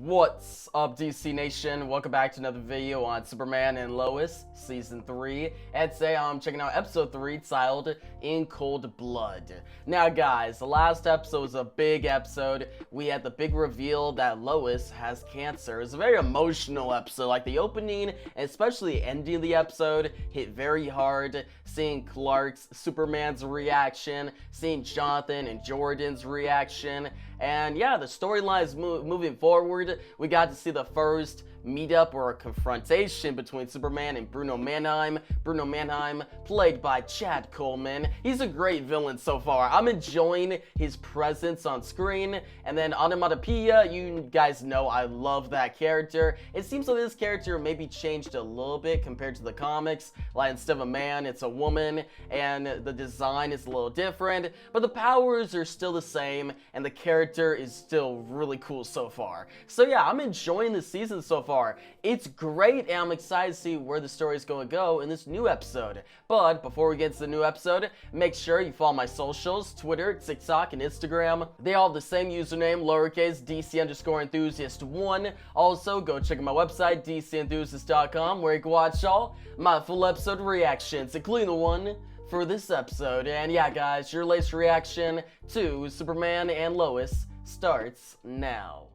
What's up, DC Nation? Welcome back to another video on Superman and Lois Season 3. And today I'm checking out Episode 3 titled In Cold Blood. Now guys, the last episode was a big episode. We had the big reveal that Lois has cancer. It's a very emotional episode. Like the opening and especially the ending of the episode hit very hard. Seeing Clark's, Superman's reaction, seeing Jonathan and Jordan's reaction. And yeah, the storyline is moving forward. We got to see the first meetup or a confrontation between Superman and Bruno Mannheim. Bruno Mannheim, played by Chad Coleman. He's a great villain so far. I'm enjoying his presence on screen. And then Onomatopoeia, you guys know I love that character. It seems like this character maybe changed a little bit compared to the comics. Like instead of a man, it's a woman, and the design is a little different, but the powers are still the same, and the character is still really cool so far. So yeah, I'm enjoying the season so far. It's great, and I'm excited to see where the story is going to go in this new episode. But before we get to the new episode, make sure you follow my socials, Twitter, TikTok, and Instagram. They all have the same username, lowercase DC_enthusiast1. Also, go check out my website, dcenthusiast.com, where you can watch all my full episode reactions, including the one for this episode. And yeah, guys, your latest reaction to Superman and Lois starts now.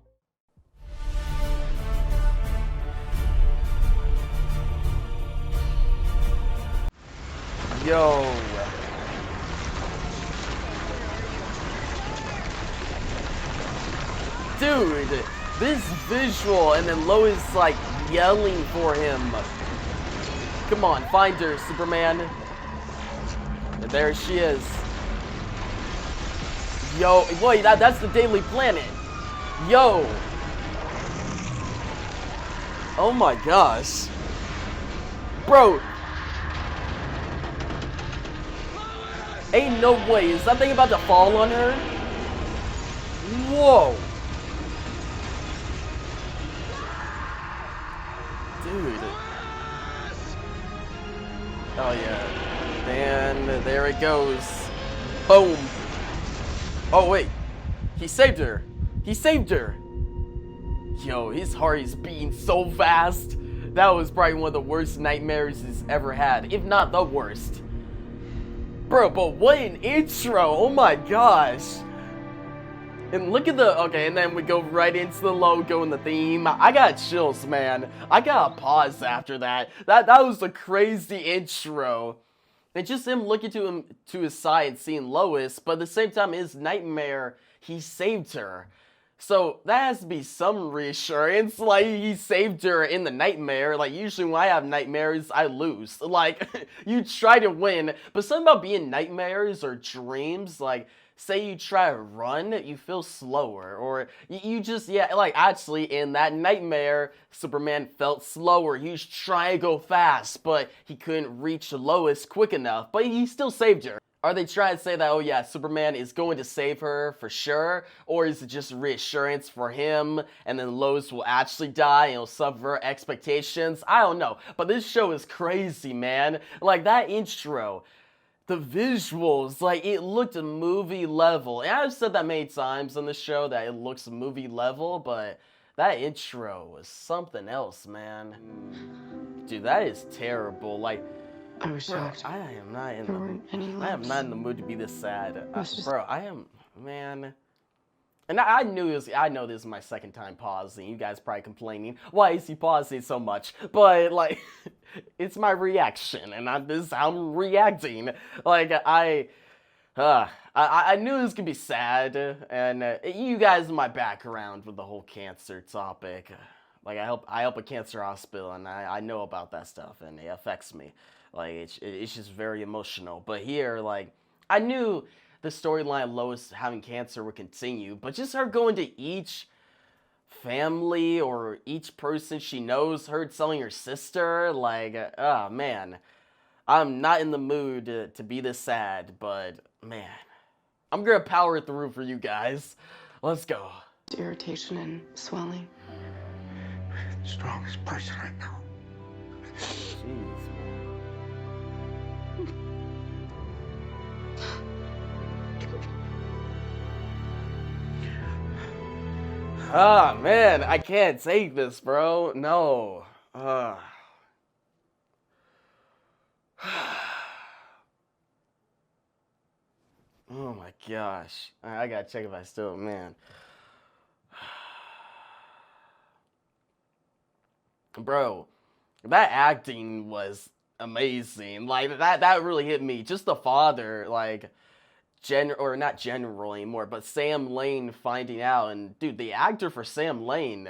Yo. Dude, this visual, and then Lois like yelling for him. Come on, find her, Superman. And there she is. Yo, wait, that's the Daily Planet. Yo. Oh my gosh. Bro. Ain't no way. Is that thing about to fall on her? Whoa. Dude. Oh yeah. And there it goes. Boom. Oh wait. He saved her. He saved her. Yo, his heart is beating so fast. That was probably one of the worst nightmares he's ever had, if not the worst. Bro, but what an intro! Oh my gosh! And look at the, okay, and then we go right into the logo and the theme. I got chills, man. I gotta pause after that. That was a crazy intro. And just him looking to his side and seeing Lois, but at the same time, his nightmare, he saved her. So that has to be some reassurance, like he saved her in the nightmare. Like usually when I have nightmares, I lose. Like you try to win, but something about being nightmares or dreams, like say you try to run, you feel slower, or you just, yeah, like actually in that nightmare, Superman felt slower. He was trying to go fast, but he couldn't reach Lois quick enough, but he still saved her. Are they trying to say that, oh yeah, Superman is going to save her for sure? Or is it just reassurance for him, and then Lois will actually die and it'll subvert expectations? I don't know, but this show is crazy, man. Like that intro, the visuals, like it looked movie level. And I've said that many times on the show that it looks movie level, but that intro was something else, man. Dude, that is terrible. Like, I was shocked. I am not in There weren't any I am lights. not in the mood to be this sad. just- Bro, I am, man. And I know this is my second time pausing. You guys probably complaining, why is he pausing so much? But like, it's my reaction, and this is how I'm reacting. Like I knew this could be sad, and you guys in my background with the whole cancer topic. Like I help a cancer hospital, and I know about that stuff, and it affects me. Like it's just very emotional. But here, like I knew the storyline of Lois having cancer would continue, but just her going to each family or each person she knows, her telling her sister, like, oh man, I'm not in the mood to be this sad, but man, I'm gonna power through for you guys. Let's go. Irritation and swelling. The strongest person I know. Jeez, man. Ah, man, I can't take this, bro. No. Oh my gosh. I gotta check if I still, man. Bro, that acting was amazing. Like, that really hit me. Just the father, like, or not general anymore, but Sam Lane finding out. And, dude, the actor for Sam Lane,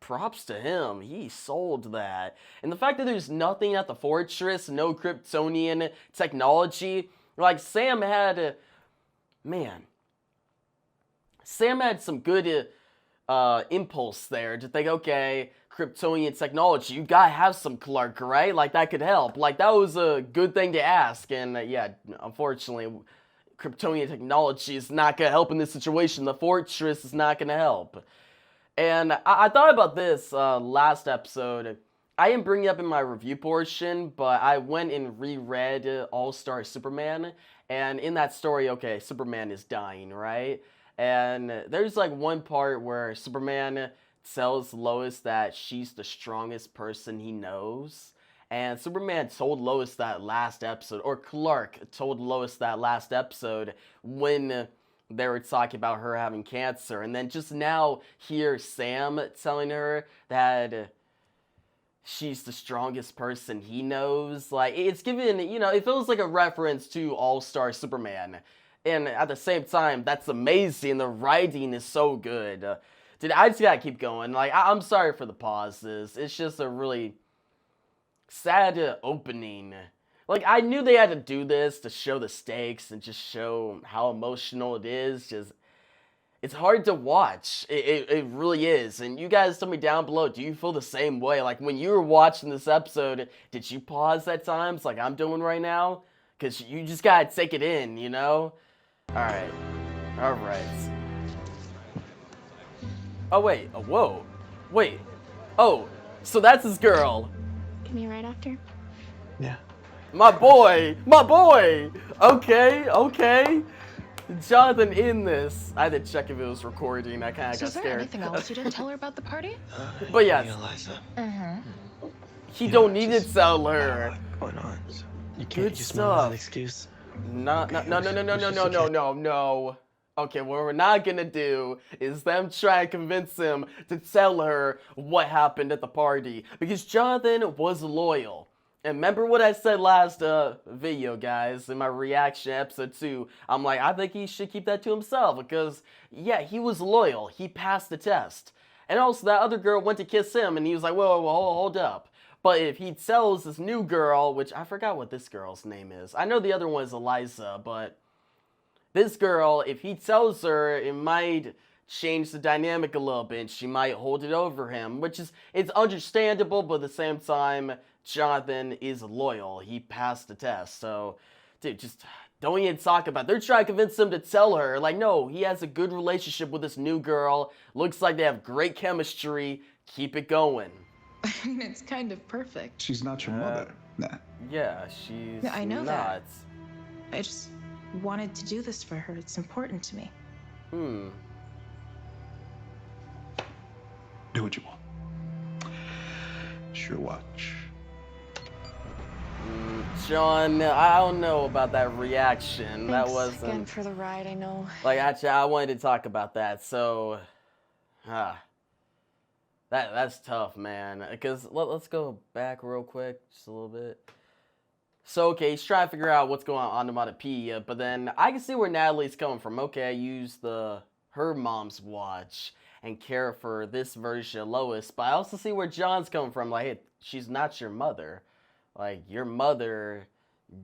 props to him. He sold that. And the fact that there's nothing at the fortress, no Kryptonian technology, like, Sam had some good impulse there to think, okay, Kryptonian technology, you gotta have some Clark, right? Like, that could help. Like, that was a good thing to ask. And yeah, unfortunately, Kryptonian technology is not gonna help in this situation. The fortress is not gonna help. And I thought about this last episode. I didn't bring it up in my review portion, but I went and reread All-Star Superman. And in that story, okay, Superman is dying, right? And there's like one part where Superman tells Lois that she's the strongest person he knows. And Superman told Lois that last episode, or Clark told Lois that last episode when they were talking about her having cancer. And then just now hear Sam telling her that she's the strongest person he knows. Like, it's given, it feels like a reference to All-Star Superman. And at the same time, that's amazing. The writing is so good. Dude, I just gotta keep going. Like, I'm sorry for the pauses. It's just a really sad opening. Like, I knew they had to do this to show the stakes and just show how emotional it is. Just, it's hard to watch. It really is. And you guys tell me down below, do you feel the same way? Like, when you were watching this episode, did you pause at times like I'm doing right now? Because you just gotta take it in, you know? Alright. Alright. Oh, wait. Oh, whoa. Wait. Oh, so that's his girl. Give me a ride after? Yeah. My boy! My boy! Okay, okay. Jonathan in this. I had to check if it was recording. I kind of got Is there scared. anything else you didn't tell her about the party? But yes, Eliza. he don't need to tell her. What's going on? You Good can't use mom as stuff. an excuse. No. Okay, what we're not gonna do is them try to convince him to tell her what happened at the party. Because Jonathan was loyal. And remember what I said last video, guys, in my reaction episode 2. I'm like, I think he should keep that to himself because, yeah, he was loyal. He passed the test. And also, that other girl went to kiss him, and he was like, whoa, hold up. But if he tells this new girl, which I forgot what this girl's name is. I know the other one is Eliza, but this girl, if he tells her, it might change the dynamic a little bit. She might hold it over him, which is, it's understandable, but at the same time, Jonathan is loyal. He passed the test. So, dude, just don't even talk about it. They're trying to convince him to tell her. Like, no, he has a good relationship with this new girl. Looks like they have great chemistry. Keep it going. It's kind of perfect. She's not your mother, Nat. Yeah, she's Yeah, I know not. that. I just wanted to do this for her. It's important to me. Do what you want. It's your watch. John, I don't know about that reaction. That Thanks wasn't again for the ride. I know. like, actually, I wanted to talk about that. So, that's tough, man. Because let's go back real quick, just a little bit. So, okay, he's trying to figure out what's going on onomatopoeia, but then I can see where Natalie's coming from. Okay, I use her mom's watch and care for this version of Lois, but I also see where John's coming from. Like, hey, she's not your mother. Like, your mother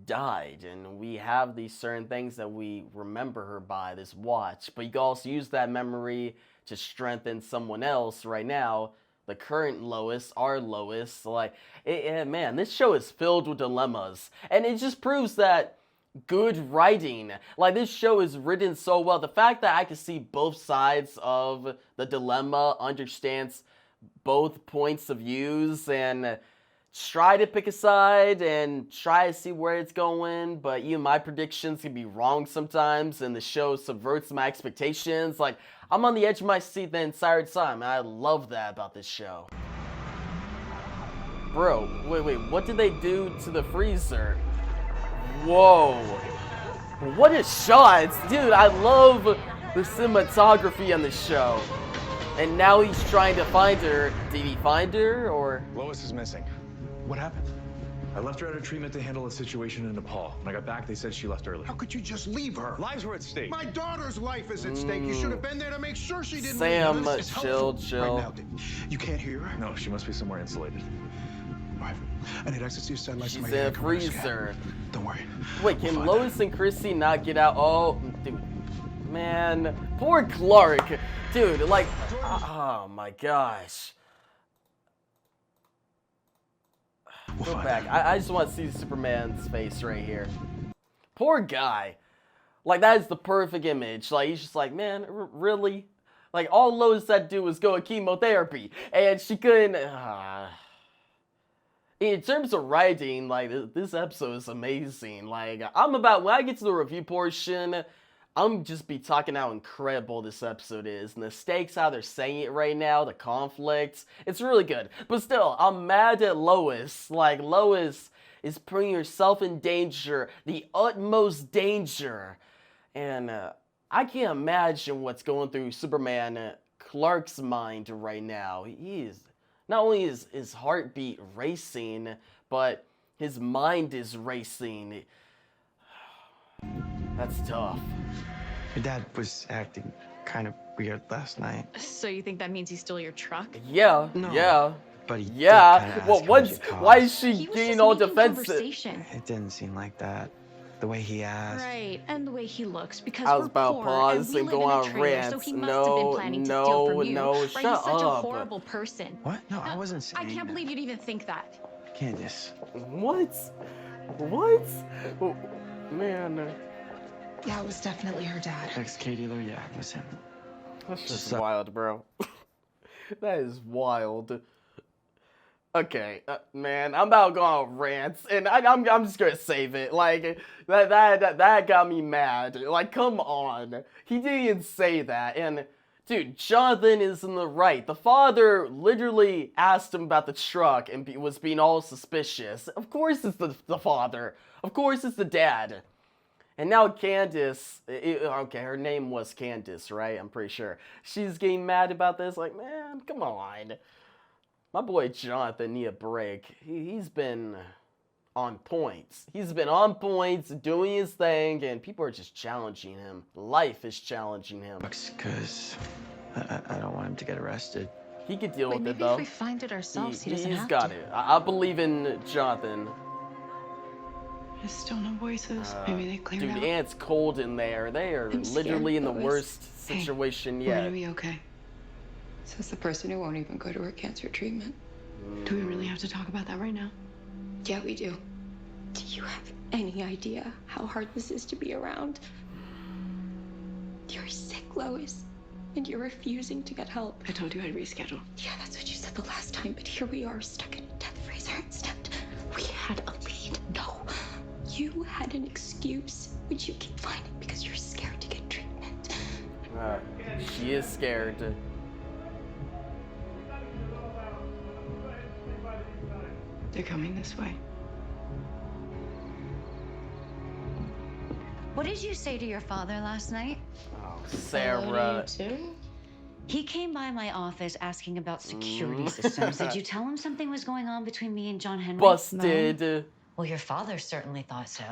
died, and we have these certain things that we remember her by, this watch. But you can also use that memory to strengthen someone else right now, the current Lois, our Lois. Like, man, this show is filled with dilemmas, and it just proves that good writing. Like, this show is written so well. The fact that I can see both sides of the dilemma, understands both points of views, and try to pick a side and try to see where it's going, but even my predictions can be wrong sometimes, and the show subverts my expectations. Like, I'm on the edge of my seat the entire time, and I love that about this show. Bro, wait, what did they do to the freezer? Whoa. What a shot! Dude, I love the cinematography on the show. And now he's trying to find her. Did he find her, or? Lois is missing. What happened? I left her out of treatment to handle a situation in Nepal. When I got back, they said she left early. How could you just leave her? Lives were at stake. My daughter's life is at stake. You should have been there to make sure she didn't Sam, leave. This is chill. Right now, you can't hear her? No, she must be somewhere insulated. All right. I need access to your satellite. She's in a freezer. Don't worry. Wait, can Lois and Chrissy not get out? Oh, dude. Man, poor Clark. Dude, like, oh my gosh. Go back. I just want to see Superman's face right here. Poor guy. Like, that is the perfect image. Like, he's just like, man, really? Like, all Lois had to do was go to chemotherapy, and she couldn't. In terms of writing, like, this episode is amazing. Like, when I get to the review portion, I'm just be talking how incredible this episode is, and the stakes, how they're saying it right now, the conflicts, it's really good. But still, I'm mad at Lois. Like, Lois is putting herself in danger, the utmost danger. And I can't imagine what's going through Superman Clark's mind right now. He is, not only is his heartbeat racing, but his mind is racing. That's tough. Your dad was acting kind of weird last night. So you think that means he stole your truck? Yeah, No. yeah. But he did Yeah, kinda well, ask how much what's, it why is cost. she He was getting just all making defensive? conversation. It didn't seem like that. The way he asked. Right, and the way he looks, because I was we're about poor pause and we and live go in a on trailer, rants. so he must have been planning to steal from you. No, right? shut He's such a up. horrible person. What? No, I wasn't saying I can't that. believe you'd even think that. Candace. What? What? Oh, man, Yeah, it was definitely her dad. Ex-Katie, yeah, it was him. that's just wild, bro. That is wild. Okay, man, I'm about to go on rants, and I'm just gonna save it. Like, that got me mad. Like, come on. He didn't even say that, and dude, Jonathan is in the right. The father literally asked him about the truck and was being all suspicious. Of course it's the father. Of course it's the dad. And now Candace, okay, her name was Candace, right? I'm pretty sure. She's getting mad about this. Like, man, come on. My boy Jonathan need a break. He's been on points. He's been on points, doing his thing, and people are just challenging him. Life is challenging him. Because I don't want him to get arrested. He could deal with it, Maybe though. if we find it ourselves, he doesn't He's have got to. it. I believe in Jonathan. There's still no voices. Maybe they cleared Dude, out. and it's cold in there. They are I'm literally in the scared, Lois. worst situation We're yet. gonna be okay. Says the person who won't even go to her cancer treatment. Do we really have to talk about that right now? Yeah, we do. Do you have any idea how hard this is to be around? You're sick, Lois, and you're refusing to get help. I told you I'd reschedule. Yeah, that's what you said the last time, but here we are stuck in a death freezer instead. We had a lead. No. You had an excuse, which you keep finding because you're scared to get treatment. She is scared. They're coming this way. What did you say to your father last night? Oh, Sarah. He came by my office asking about security systems. Did you tell him something was going on between me and John Henry? Busted. Well, your father certainly thought so.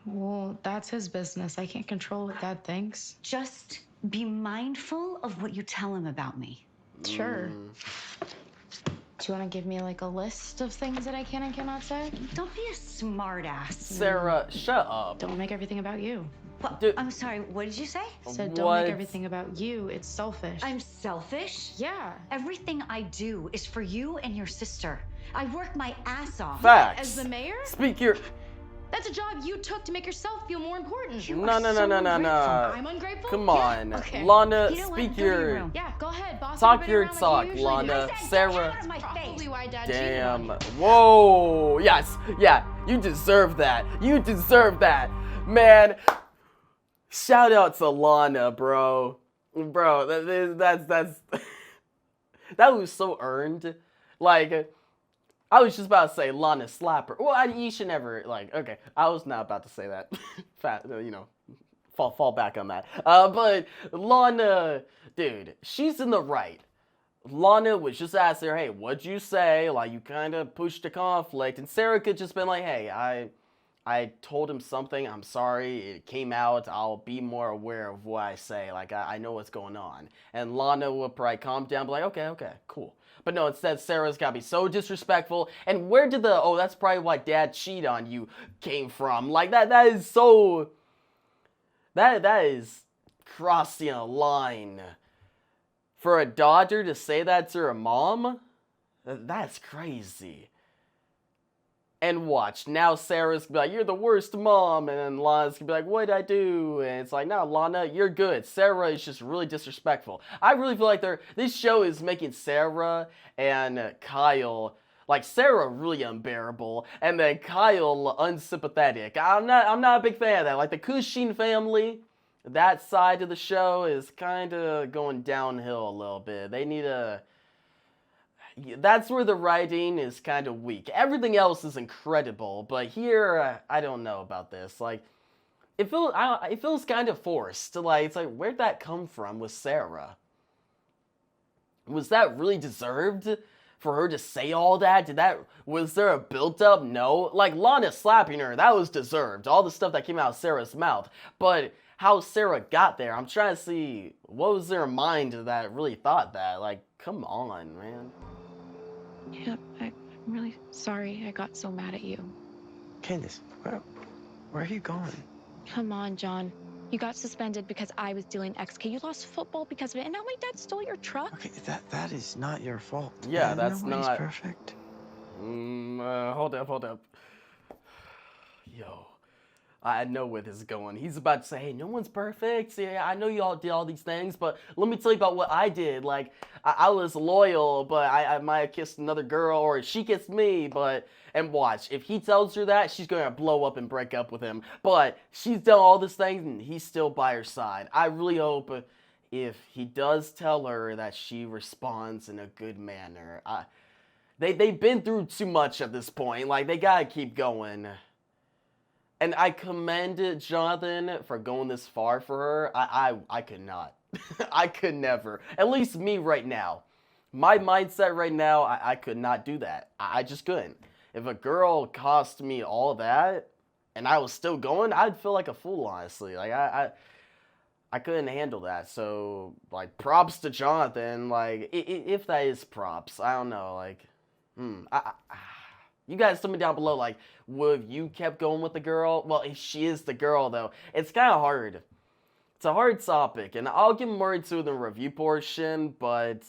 Well, that's his business. I can't control what Dad thinks. Just be mindful of what you tell him about me. Sure. Do you want to give me like a list of things that I can and cannot say? Don't be a smartass. Sarah, shut up. Don't make everything about you. What? Dude. I'm sorry, what did you say? Said don't What? make everything about you. It's selfish. I'm selfish? Yeah. Everything I do is for you and your sister. I work my ass off. Facts. As the mayor? Speak your... That's a job you took to make yourself feel more important. You No, are no, no, so no, no, no. ungrateful. I'm ungrateful? Come Yeah, on. okay. Lana, You know what? speak Go to your your... room. Yeah, go ahead, boss. Talk everybody your around like talk, you usually do. Lana. I said, Sarah. get out of my Probably face. why Dad cheated on Damn. you. Whoa. Yes. Yeah. You deserve that. You deserve that. Man. Shout out to Lana, bro. Bro, that's that was so earned. Like, I was just about to say Lana slapper. Well, you should never, like, okay. I was not about to say that. You know, fall back on that. But Lana, dude, she's in the right. Lana was just asking her, hey, what'd you say? Like, you kind of pushed a conflict. And Sarah could just been like, hey, I told him something. I'm sorry. It came out. I'll be more aware of what I say. Like, I know what's going on. And Lana would probably calm down, be like, okay, cool. But no, instead, Sarah's got to be so disrespectful. And where did the, oh, that's probably why Dad cheated on you came from? Like, that is so, that is crossing a line. For a daughter to say that to her mom? That's crazy. And watch, now Sarah's gonna be like, you're the worst mom, and then Lana's gonna be like, what'd I do? And it's like, no, Lana, you're good. Sarah is just really disrespectful. I really feel like this show is making Sarah and Kyle, like Sarah really unbearable, and then Kyle unsympathetic. I'm not a big fan of that. Like the Kushin family, that side of the show is kind of going downhill a little bit. They need a... That's where the writing is kind of weak. Everything else is incredible, but here, I don't know about this. Like, it feels kind of forced. Like, it's like, where'd that come from with Sarah? Was that really deserved for her to say all that? Was there a build-up? No. Like, Lana slapping her, that was deserved. All the stuff that came out of Sarah's mouth. But how Sarah got there, I'm trying to see, what was their mind that really thought that? Like, come on, man. Yeah, I'm really sorry I got so mad at you. Candace, where are you going? Come on, John. You got suspended because I was dealing XK. You lost football because of it, and now my dad stole your truck. Okay, that is not your fault. Yeah, that's Nobody's not perfect. Hold up. Yo. I know where this is going. He's about to say, hey, no one's perfect. Yeah, I know you all did all these things, but let me tell you about what I did. Like, I was loyal, but I might have kissed another girl, or she kissed me, but... And watch, if he tells her that, she's going to blow up and break up with him. But she's done all these things, and he's still by her side. I really hope if he does tell her that she responds in a good manner. They've been through too much at this point. Like, they got to keep going. And I commend Jonathan for going this far for her. I could not. I could never. At least me right now. My mindset right now, I could not do that. I just couldn't. If a girl cost me all that, and I was still going, I'd feel like a fool, honestly. Like, I couldn't handle that. So, like, props to Jonathan. Like, if that is props, I don't know. Like, you guys tell me down below, like, would you kept going with the girl? Well, if she is the girl, though, it's kind of hard. It's a hard topic, and I'll get more into the review portion, but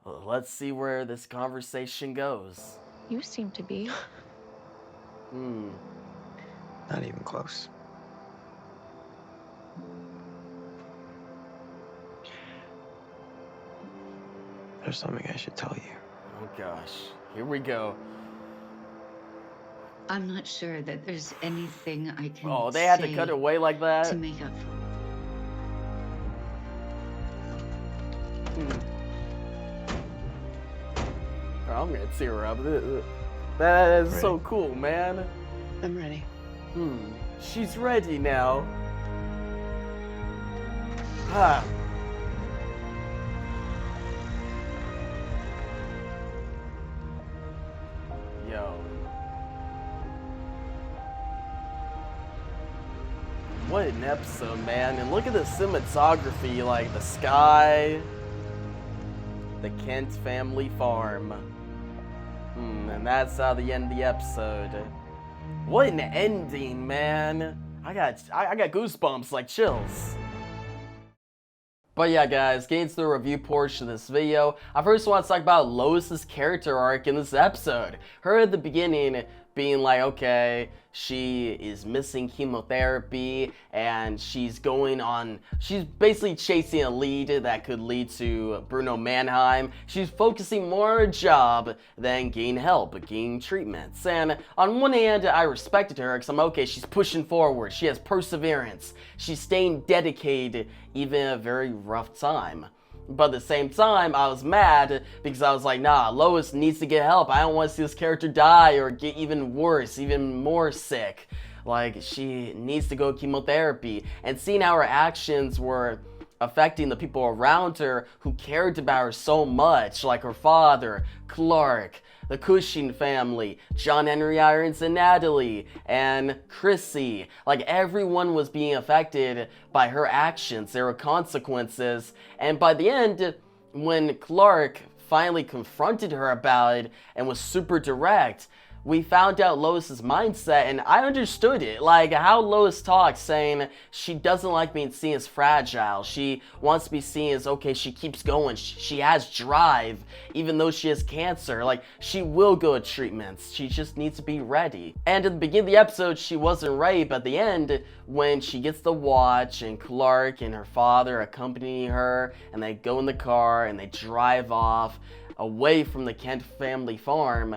let's see where this conversation goes. You seem to be. Not even close. There's something I should tell you. Oh gosh, here we go. I'm not sure that there's anything I can Oh, they had to say cut it away like that? to make up for Oh, I'm gonna tear up. That is so cool, man. I'm ready. She's ready now. Ah. Yo. What an episode, man. And look at the cinematography, like the sky, the Kent family farm. And that's how they end the episode. What an ending, man. I got goosebumps, like chills. But yeah, guys, getting to the review portion of this video, I first want to talk about Lois's character arc in this episode. Her at the beginning being like, okay, she is missing chemotherapy and she's basically chasing a lead that could lead to Bruno Mannheim. She's focusing more on her job than getting help, getting treatments. And on one hand, I respected her because I'm okay, she's pushing forward, she has perseverance, she's staying dedicated even in a very rough time. But at the same time, I was mad because I was like, nah, Lois needs to get help. I don't want to see this character die or get even worse, even more sick. Like, she needs to go chemotherapy. And seeing how her actions were affecting the people around her who cared about her so much, like her father, Clark, the Cushing family, John Henry Irons and Natalie, and Chrissy. Like, everyone was being affected by her actions. There were consequences. And by the end, when Clark finally confronted her about it and was super direct, we found out Lois's mindset, and I understood it. Like, how Lois talks, saying she doesn't like being seen as fragile. She wants to be seen as, okay, she keeps going. She has drive, even though she has cancer. Like, she will go to treatments. She just needs to be ready. And at the beginning of the episode, she wasn't ready, but at the end, when she gets the watch, and Clark and her father accompany her, and they go in the car, and they drive off away from the Kent family farm,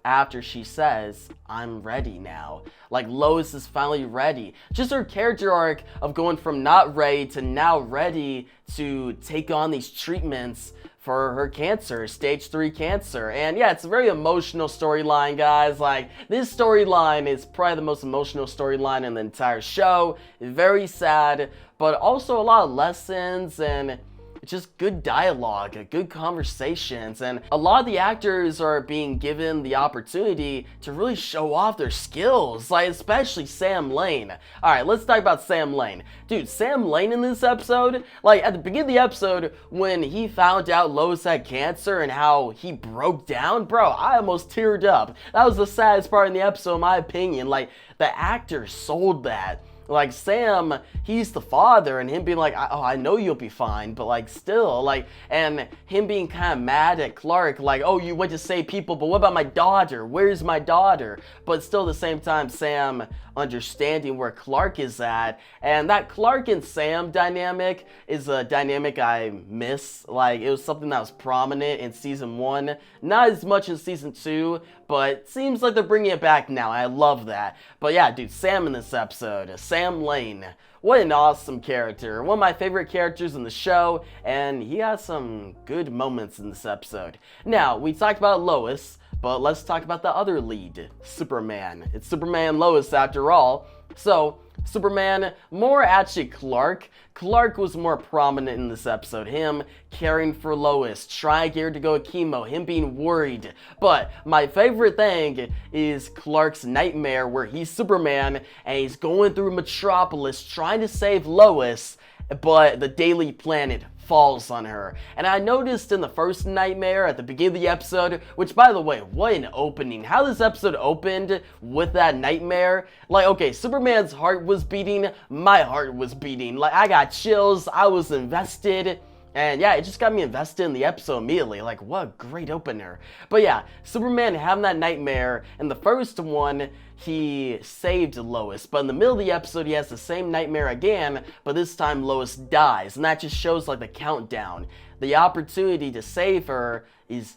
after she says, I'm ready now. Like, Lois is finally ready. Just her character arc of going from not ready to now ready to take on these treatments for her cancer, stage 3 cancer. And yeah, it's a very emotional storyline, guys. Like, this storyline is probably the most emotional storyline in the entire show. Very sad, but also a lot of lessons and just good dialogue, good conversations, and a lot of the actors are being given the opportunity to really show off their skills, like especially Sam Lane. Alright, let's talk about Sam Lane. Dude, Sam Lane in this episode, like at the beginning of the episode, when he found out Lois had cancer and how he broke down, bro, I almost teared up. That was the saddest part in the episode, in my opinion. Like, the actor sold that. Like, Sam, he's the father, and him being like, oh, I know you'll be fine, but like, still, like, and him being kind of mad at Clark, like, oh, you went to save people, but what about my daughter? Where's my daughter? But still at the same time, Sam understanding where Clark is at, and that Clark and Sam dynamic is a dynamic I miss. Like, it was something that was prominent in season 1, not as much in season 2, but seems like they're bringing it back now. I love that. But yeah, dude, Sam in this episode, Sam Lane, what an awesome character. One of my favorite characters in the show, and he has some good moments in this episode. Now, we talked about Lois, but let's talk about the other lead, Superman. It's Superman and Lois after all. So, Superman, more actually Clark. Clark was more prominent in this episode. Him caring for Lois, trying to get her to go to chemo, him being worried. But my favorite thing is Clark's nightmare where he's Superman and he's going through Metropolis trying to save Lois, but the Daily Planet falls on her. And I noticed in the first nightmare at the beginning of the episode, which by the way, what an opening. How this episode opened with that nightmare. Like, okay, Superman's heart was beating, my heart was beating. Like, I got chills, I was invested. And yeah, it just got me invested in the episode immediately. Like, what a great opener. But yeah, Superman having that nightmare. In the first one, he saved Lois. But in the middle of the episode, he has the same nightmare again. But this time, Lois dies. And that just shows, like, the countdown. The opportunity to save her is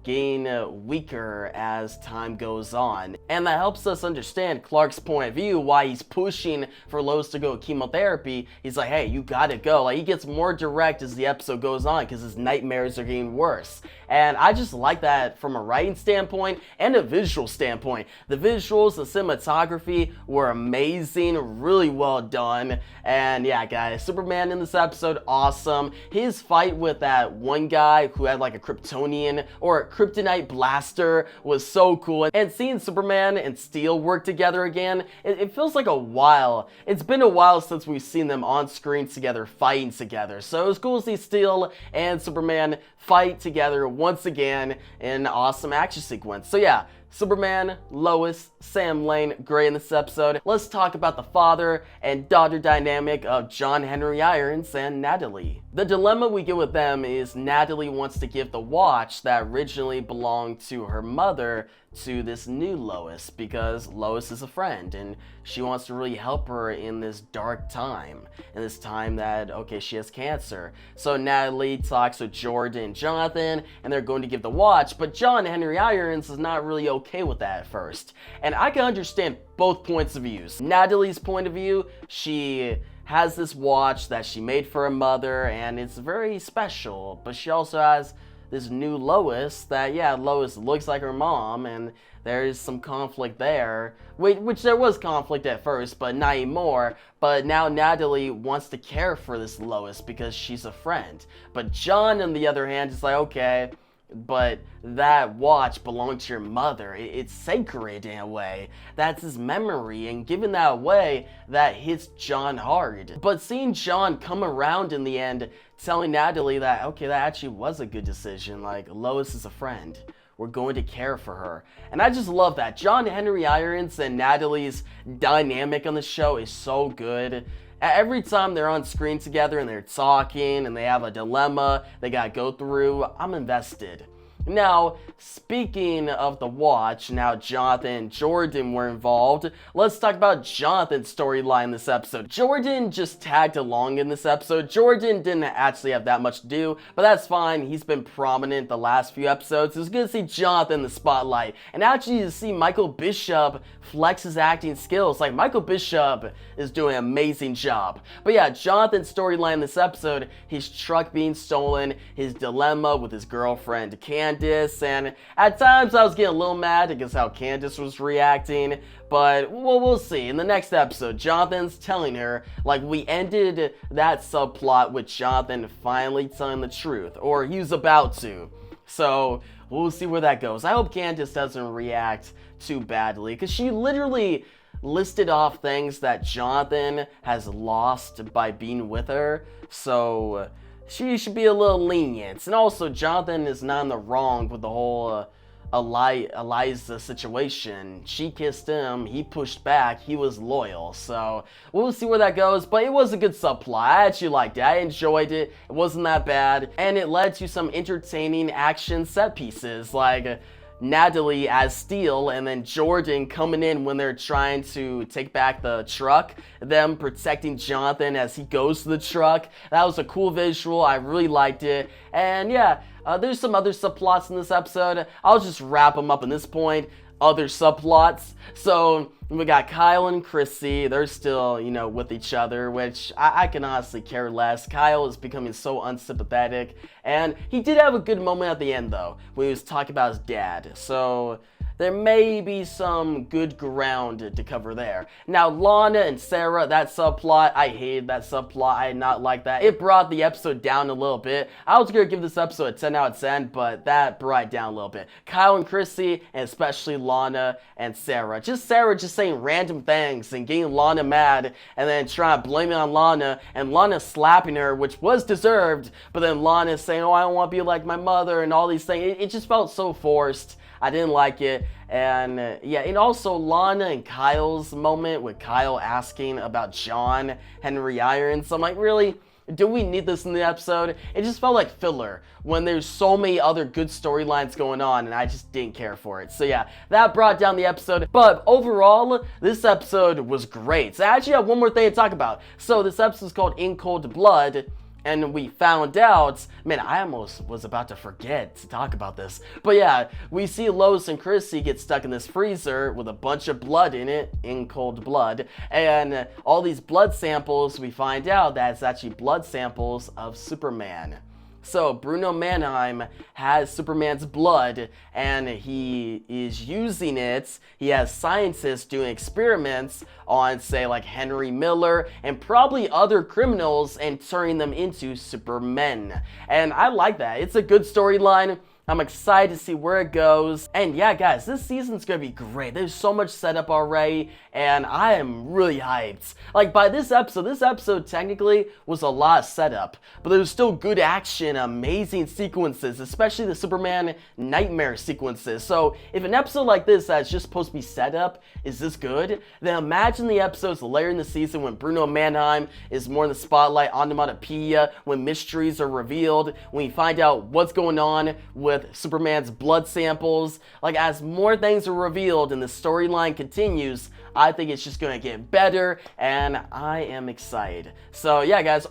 getting weaker as time goes on. And that helps us understand Clark's point of view, why he's pushing for Lois to go chemotherapy. He's like, hey, you gotta go. Like, he gets more direct as the episode goes on because his nightmares are getting worse. And I just like that from a writing standpoint and a visual standpoint. The visuals, the cinematography were amazing, really well done. And yeah, guys, Superman in this episode, awesome. His fight with that one guy who had like a Kryptonian or a Kryptonite blaster was so cool. And seeing Superman and Steel work together again, it feels like a while. It's been a while since we've seen them on screen together, fighting together. So it was cool to see Steel and Superman fight together once again in an awesome action sequence. So yeah, Superman, Lois, Sam Lane, great in this episode. Let's talk about the father and daughter dynamic of John Henry Irons and Natalie. The dilemma we get with them is Natalie wants to give the watch that originally belonged to her mother to this new Lois, because Lois is a friend and she wants to really help her in this dark time, in this time that, okay, she has cancer. So Natalie talks with Jordan and Jonathan, and they're going to give the watch, but John Henry Irons is not really okay with that at first. And I can understand both points of views. Natalie's point of view, she has this watch that she made for her mother, and it's very special, but she also has this new Lois that, yeah, Lois looks like her mom, and there's some conflict there, which there was conflict at first, but not anymore. But now Natalie wants to care for this Lois because she's a friend. But John, on the other hand, is like, okay, but that watch belonged to your mother. It's sacred in a way. That's his memory, and giving that away, that hits John hard. But seeing John come around in the end, telling Natalie that, okay, that actually was a good decision. Like, Lois is a friend. We're going to care for her. And I just love that. John Henry Irons and Natalie's dynamic on the show is so good. Every time they're on screen together and they're talking and they have a dilemma they gotta go through, I'm invested. Now, speaking of the watch, now Jonathan and Jordan were involved. Let's talk about Jonathan's storyline this episode. Jordan just tagged along in this episode. Jordan didn't actually have that much to do, but that's fine. He's been prominent the last few episodes. It was good to see Jonathan in the spotlight, and actually to see Michael Bishop flex his acting skills. Like, Michael Bishop is doing an amazing job. But yeah, Jonathan's storyline this episode, his truck being stolen, his dilemma with his girlfriend Candace, and at times I was getting a little mad because how Candace was reacting, but we'll see. In the next episode, Jonathan's telling her, like, we ended that subplot with Jonathan finally telling the truth, or he was about to. So we'll see where that goes. I hope Candace doesn't react too badly, because she literally listed off things that Jonathan has lost by being with her, so she should be a little lenient. And also, Jonathan is not in the wrong with the whole Eliza situation. She kissed him, he pushed back, he was loyal. So we'll see where that goes, but it was a good subplot. I actually liked it. I enjoyed it. It wasn't that bad, and it led to some entertaining action set pieces, like Natalie as Steel, and then Jordan coming in when they're trying to take back the truck, them protecting Jonathan as he goes to the truck. That was a cool visual. I really liked it. And yeah, there's some other subplots in this episode. I'll just wrap them up at this point. Other subplots. So we got Kyle and Chrissy. They're still, you know, with each other, which I can honestly care less. Kyle is becoming so unsympathetic, and he did have a good moment at the end though, when he was talking about his dad. So there may be some good ground to cover there. Now, Lana and Sarah, that subplot, I hated that subplot. I did not like that. It brought the episode down a little bit. I was gonna give this episode a 10 out of 10, but that brought it down a little bit. Kyle and Chrissy, and especially Lana and Sarah. Sarah just saying random things and getting Lana mad, and then trying to blame it on Lana, and Lana slapping her, which was deserved, but then Lana saying, oh, I don't want to be like my mother, and all these things. It just felt so forced. I didn't like it. And yeah, and also Lana and Kyle's moment with Kyle asking about John Henry Irons. I'm like, really? Do we need this in the episode? It just felt like filler when there's so many other good storylines going on, and I just didn't care for it. So yeah, that brought down the episode. But overall, this episode was great. So I actually have one more thing to talk about. So this episode is called In Cold Blood. And we found out, man, I almost was about to forget to talk about this. But yeah, we see Lois and Chrissy get stuck in this freezer with a bunch of blood in it, in cold blood. And all these blood samples, we find out that it's actually blood samples of Superman. So Bruno Mannheim has Superman's blood, and he is using it. He has scientists doing experiments on, say, like Henry Miller and probably other criminals, and turning them into Supermen. And I like that. It's a good storyline. I'm excited to see where it goes. And yeah, guys, this season's gonna be great. There's so much setup already, and I am really hyped. Like, by this episode technically was a lot of setup, but there was still good action, amazing sequences, especially the Superman nightmare sequences. So if an episode like this that's just supposed to be setup is this good, then imagine the episodes later in the season when Bruno Mannheim is more in the spotlight, onomatopoeia, when mysteries are revealed, when you find out what's going on with with Superman's blood samples. Like, as more things are revealed and the storyline continues, I think it's just gonna get better, and I am excited. So yeah, guys,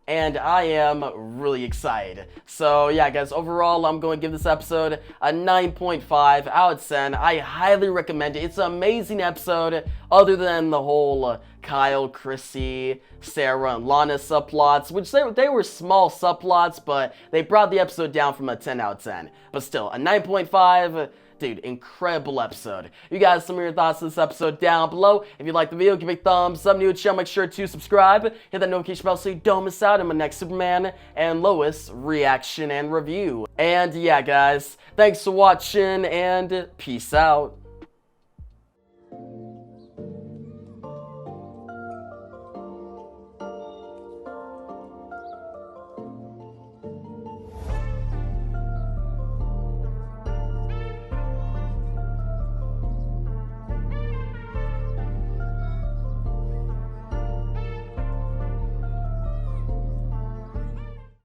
and I am really excited. So yeah, guys, overall, I'm going to give this episode a 9.5 out of 10. I highly recommend it. It's an amazing episode, other than the whole Kyle, Chrissy, Sarah, and Lana subplots, which they were small subplots, but they brought the episode down from a 10 out of 10. But still, a 9.5. Dude, incredible episode. You guys, some of your thoughts on this episode down below. If you liked the video, give it a thumbs up. New to the channel, make sure to subscribe. Hit that notification bell so you don't miss out on my next Superman and Lois reaction and review. And yeah, guys, thanks for watching, and peace out.